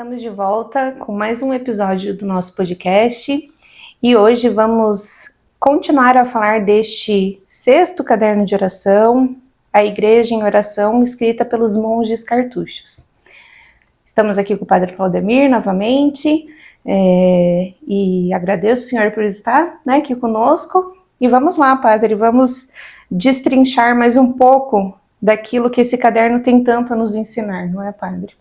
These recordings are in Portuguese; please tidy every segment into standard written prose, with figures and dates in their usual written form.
Estamos de volta com mais um episódio do nosso podcast e hoje vamos continuar a falar deste sexto caderno de oração, a Igreja em Oração, escrita pelos monges cartuchos. Estamos aqui com o Padre Claudemir novamente e agradeço o Senhor por estar aqui conosco. E vamos lá, Padre, vamos destrinchar mais um pouco daquilo que esse caderno tem tanto a nos ensinar, não é, Padre?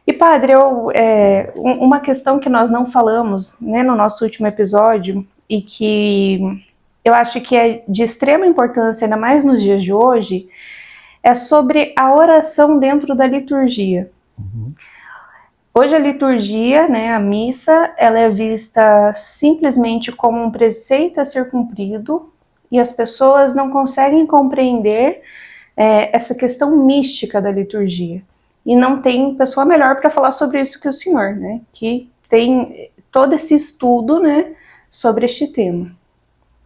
E, Padre, uma questão que nós não falamos no nosso último episódio e que eu acho que é de extrema importância, ainda mais nos dias de hoje, é sobre a oração dentro da liturgia. Hoje a liturgia, a missa, ela é vista simplesmente como um preceito a ser cumprido e as pessoas não conseguem compreender essa questão mística da liturgia. E não tem pessoa melhor para falar sobre isso que o senhor, que tem todo esse estudo, sobre este tema.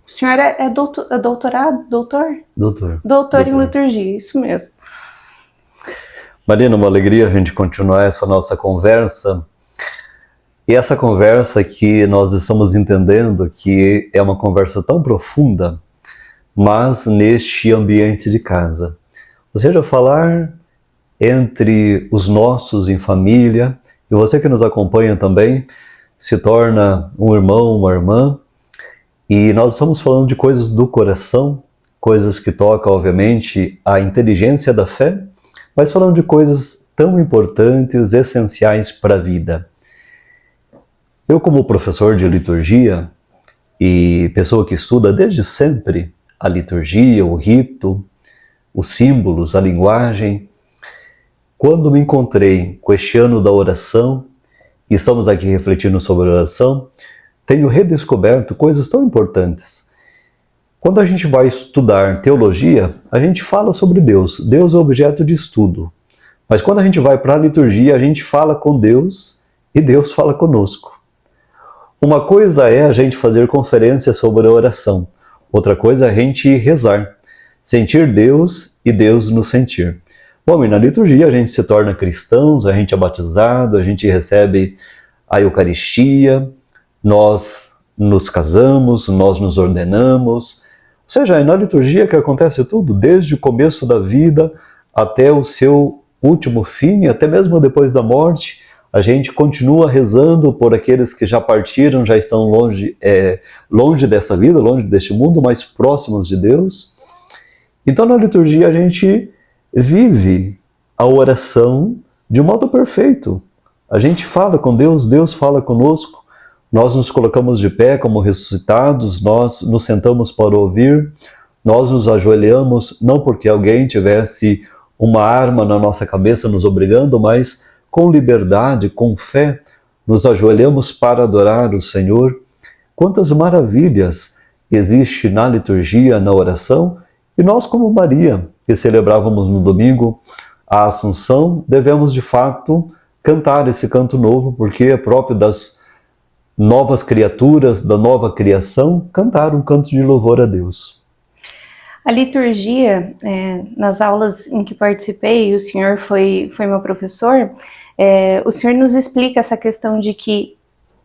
O senhor é doutorado? Doutor em liturgia, isso mesmo. Marina, uma alegria a gente continuar essa nossa conversa. E essa conversa que nós estamos entendendo que é uma conversa tão profunda, mas neste ambiente de casa. Ou seja, falar entre os nossos em família, e você que nos acompanha também se torna um irmão, uma irmã, e nós estamos falando de coisas do coração, coisas que tocam, obviamente, a inteligência da fé, mas falando de coisas tão importantes, essenciais para a vida. Eu, como professor de liturgia e pessoa que estuda desde sempre a liturgia, o rito, os símbolos, a linguagem, quando me encontrei com este ano da oração, e estamos aqui refletindo sobre a oração, tenho redescoberto coisas tão importantes. Quando a gente vai estudar teologia, a gente fala sobre Deus. Deus é objeto de estudo. Mas quando a gente vai para a liturgia, a gente fala com Deus e Deus fala conosco. Uma coisa é a gente fazer conferência sobre a oração. Outra coisa é a gente rezar. Sentir Deus e Deus nos sentir. Bom, e na liturgia a gente se torna cristãos, a gente é batizado, a gente recebe a Eucaristia, nós nos casamos, nós nos ordenamos. Ou seja, é na liturgia que acontece tudo, desde o começo da vida até o seu último fim, até mesmo depois da morte. A gente continua rezando por aqueles que já partiram, já estão longe dessa vida, longe deste mundo, mas próximos de Deus. Então na liturgia a gente vive a oração de um modo perfeito. A gente fala com Deus, Deus fala conosco, nós nos colocamos de pé como ressuscitados, nós nos sentamos para ouvir, nós nos ajoelhamos, não porque alguém tivesse uma arma na nossa cabeça nos obrigando, mas com liberdade, com fé, nos ajoelhamos para adorar o Senhor. Quantas maravilhas existe na liturgia, na oração, e nós, como Maria, que celebrávamos no domingo a Assunção, devemos de fato cantar esse canto novo, porque é próprio das novas criaturas, da nova criação, cantar um canto de louvor a Deus. A liturgia, nas aulas em que participei, o senhor foi meu professor, o senhor nos explica essa questão de que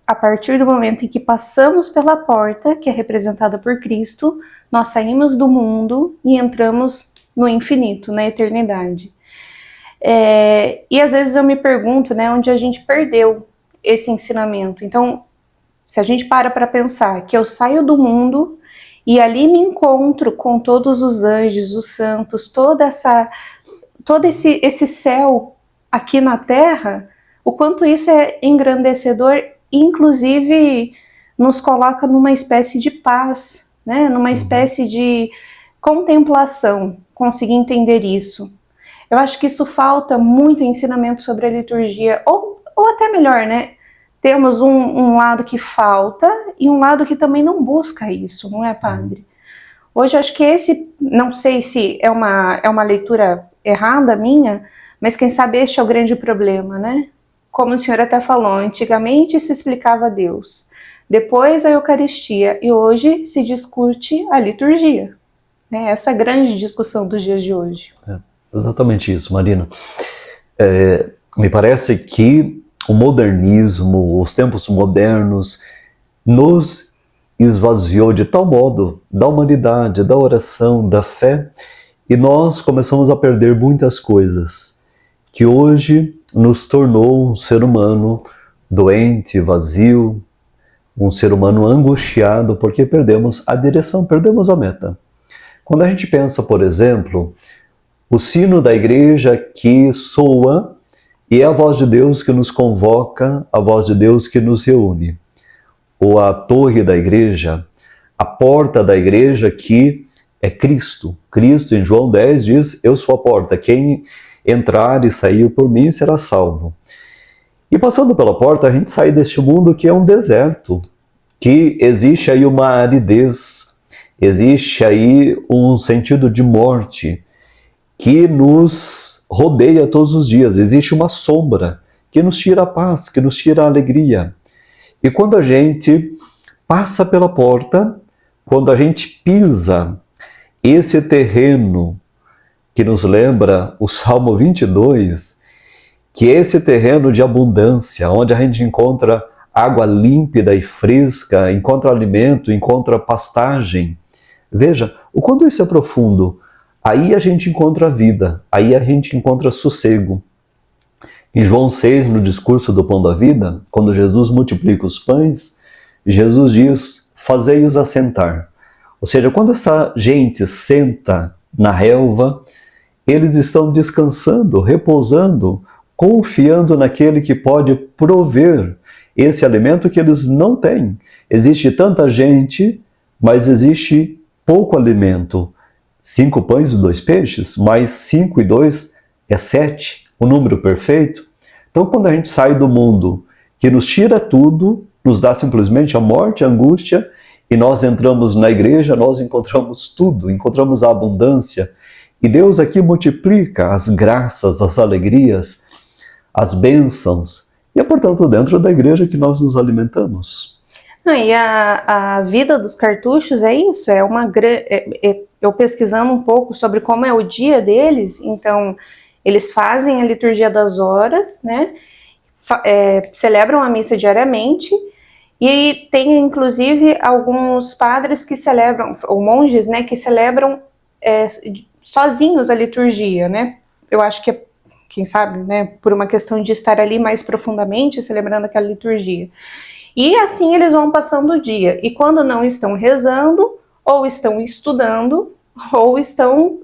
a partir do momento em que passamos pela porta, que é representada por Cristo, nós saímos do mundo e entramos no infinito, na eternidade. E às vezes eu me pergunto, onde a gente perdeu esse ensinamento. Então, se a gente para pensar que eu saio do mundo e ali me encontro com todos os anjos, os santos, todo esse céu aqui na Terra, o quanto isso é engrandecedor, inclusive nos coloca numa espécie de paz, numa espécie de contemplação, conseguir entender isso. Eu acho que isso falta muito ensinamento sobre a liturgia, ou até melhor, temos um lado que falta e um lado que também não busca isso, não é, Padre? Hoje eu acho que esse, não sei se é uma leitura errada minha, mas quem sabe este é o grande problema, Como o senhor até falou, antigamente se explicava Deus, depois a Eucaristia, e hoje se discute a liturgia. Essa grande discussão dos dias de hoje. Exatamente isso, Marina. Me parece que o modernismo, os tempos modernos, nos esvaziou de tal modo da humanidade, da oração, da fé, e nós começamos a perder muitas coisas, que hoje nos tornou um ser humano doente, vazio, um ser humano angustiado, porque perdemos a direção, perdemos a meta. Quando a gente pensa, por exemplo, o sino da igreja que soa e é a voz de Deus que nos convoca, a voz de Deus que nos reúne. Ou a torre da igreja, a porta da igreja que é Cristo. Cristo, em João 10, diz, eu sou a porta, quem entrar e sair por mim será salvo. E passando pela porta, a gente sai deste mundo que é um deserto, que existe aí uma aridez, existe aí um sentido de morte, que nos rodeia todos os dias, existe uma sombra que nos tira a paz, que nos tira a alegria. E quando a gente passa pela porta, quando a gente pisa esse terreno que nos lembra o Salmo 22, que é esse terreno de abundância, onde a gente encontra água límpida e fresca, encontra alimento, encontra pastagem. Veja, o quanto isso é profundo. Aí a gente encontra vida, aí a gente encontra sossego. Em João 6, no discurso do Pão da Vida, quando Jesus multiplica os pães, Jesus diz, fazei-os assentar. Ou seja, quando essa gente senta na relva, eles estão descansando, repousando, confiando naquele que pode prover esse alimento que eles não têm. Existe tanta gente, mas existe pouco alimento. 5 pães e 2 peixes, mais 5 e 2 é 7, o número perfeito. Então, quando a gente sai do mundo que nos tira tudo, nos dá simplesmente a morte, a angústia, e nós entramos na igreja, nós encontramos tudo, encontramos a abundância. E Deus aqui multiplica as graças, as alegrias, as bênçãos. E é, portanto, dentro da igreja que nós nos alimentamos. E a vida dos cartuchos é isso, eu pesquisando um pouco sobre como é o dia deles, então eles fazem a liturgia das horas, né? Celebram a missa diariamente, e tem inclusive alguns padres que celebram, ou monges, né, que celebram sozinhos a liturgia, né? Eu acho que quem sabe, né, por uma questão de estar ali mais profundamente celebrando aquela liturgia. E assim eles vão passando o dia. E quando não estão rezando, ou estão estudando, ou estão,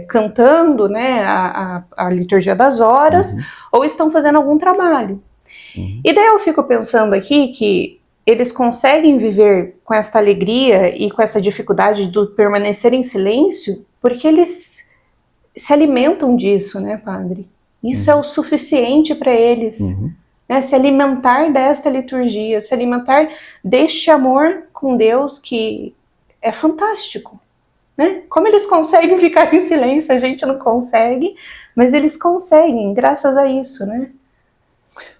cantando, né, a liturgia das horas, ou estão fazendo algum trabalho. E daí eu fico pensando aqui que eles conseguem viver com essa alegria e com essa dificuldade de permanecer em silêncio, porque eles se alimentam disso, né, padre? Isso é o suficiente para eles. Né, se alimentar desta liturgia, se alimentar deste amor com Deus que é fantástico. Né? Como eles conseguem ficar em silêncio, a gente não consegue, mas eles conseguem, graças a isso, né?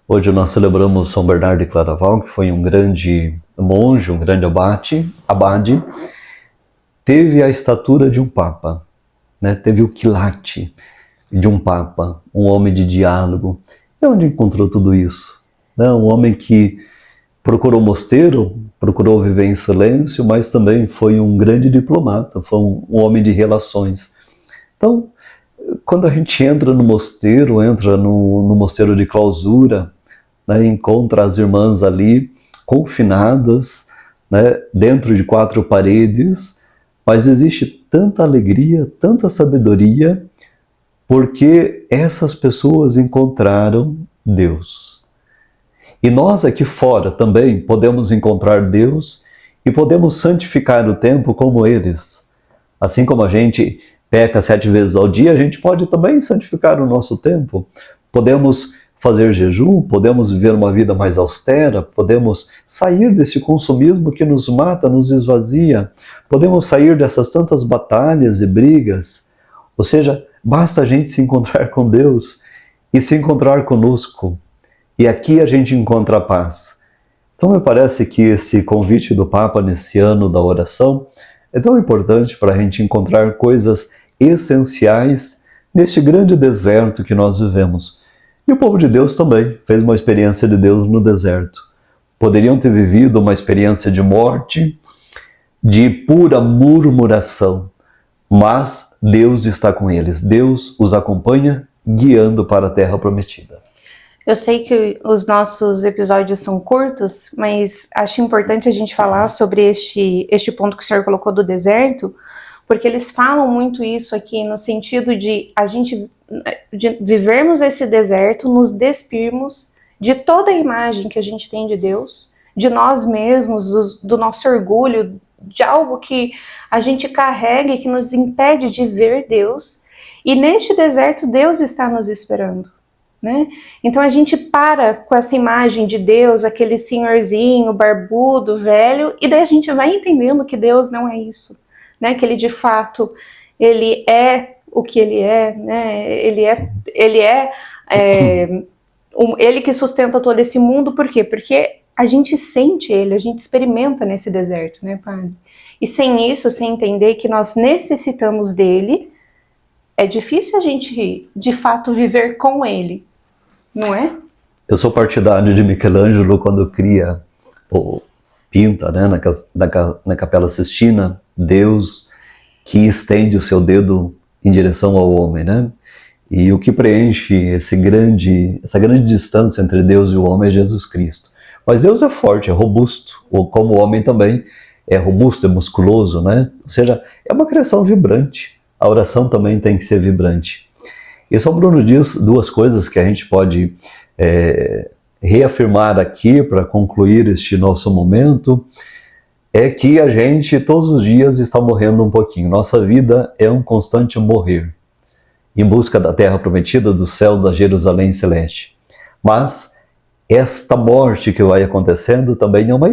Hoje nós celebramos São Bernardo de Claraval, que foi um grande monge, um grande abade, teve a estatura de um papa, né? Teve o quilate de um papa, um homem de diálogo. E onde encontrou tudo isso? Né? Um homem que procurou mosteiro, procurou viver em silêncio, mas também foi um grande diplomata, foi um homem de relações. Então, quando a gente entra no mosteiro mosteiro de clausura, né, encontra as irmãs ali confinadas, né, dentro de 4 paredes, mas existe tanta alegria, tanta sabedoria, porque essas pessoas encontraram Deus. E nós aqui fora também podemos encontrar Deus e podemos santificar o tempo como eles. Assim como a gente peca 7 vezes ao dia, a gente pode também santificar o nosso tempo. Podemos fazer jejum, podemos viver uma vida mais austera, podemos sair desse consumismo que nos mata, nos esvazia, podemos sair dessas tantas batalhas e brigas. Ou seja, basta a gente se encontrar com Deus e se encontrar conosco. E aqui a gente encontra a paz. Então me parece que esse convite do Papa nesse ano da oração é tão importante para a gente encontrar coisas essenciais neste grande deserto que nós vivemos. E o povo de Deus também fez uma experiência de Deus no deserto. Poderiam ter vivido uma experiência de morte, de pura murmuração, mas Deus está com eles. Deus os acompanha, guiando para a terra prometida. Eu sei que os nossos episódios são curtos, mas acho importante a gente falar sobre este ponto que o senhor colocou do deserto, porque eles falam muito isso aqui no sentido de a gente de vivermos esse deserto, nos despirmos de toda a imagem que a gente tem de Deus, de nós mesmos, do nosso orgulho, de algo que a gente carrega e que nos impede de ver Deus. E neste deserto Deus está nos esperando, né? Então a gente para com essa imagem de Deus, aquele senhorzinho barbudo, velho, e daí a gente vai entendendo que Deus não é isso, né? Que ele de fato, ele é o que ele é, né? Ele que sustenta todo esse mundo. Por quê? Porque a gente sente ele, a gente experimenta nesse deserto, né, Padre? E sem isso, sem entender que nós necessitamos dele, é difícil a gente, de fato, viver com ele, não é? Eu sou partidário de Michelangelo quando cria, ou pinta, né, na Capela Sistina, Deus que estende o seu dedo em direção ao homem, né? E o que preenche essa grande distância entre Deus e o homem é Jesus Cristo. Mas Deus é forte, é robusto, ou como o homem também é robusto, é musculoso, né? Ou seja, é uma criação vibrante. A oração também tem que ser vibrante. E São Bruno diz duas coisas que a gente pode reafirmar aqui para concluir este nosso momento, é que a gente todos os dias está morrendo um pouquinho. Nossa vida é um constante morrer, em busca da terra prometida, do céu, da Jerusalém celeste. Mas esta morte que vai acontecendo também é uma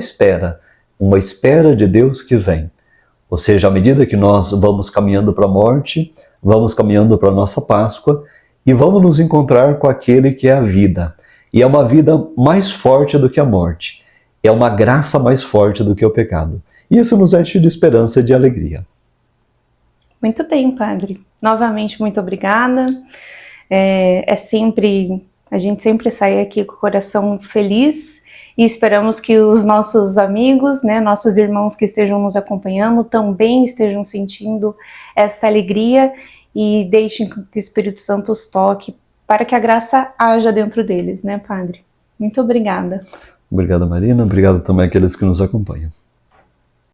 espera de Deus que vem. Ou seja, à medida que nós vamos caminhando para a morte, vamos caminhando para a nossa Páscoa e vamos nos encontrar com aquele que é a vida. E é uma vida mais forte do que a morte. É uma graça mais forte do que o pecado. E isso nos enche de esperança e de alegria. Muito bem, Padre. Novamente, muito obrigada. A gente sempre sai aqui com o coração feliz e esperamos que os nossos amigos, né, nossos irmãos que estejam nos acompanhando também estejam sentindo essa alegria e deixem que o Espírito Santo os toque para que a graça haja dentro deles, né, Padre? Muito obrigada. Obrigado, Marina. Obrigado também àqueles que nos acompanham.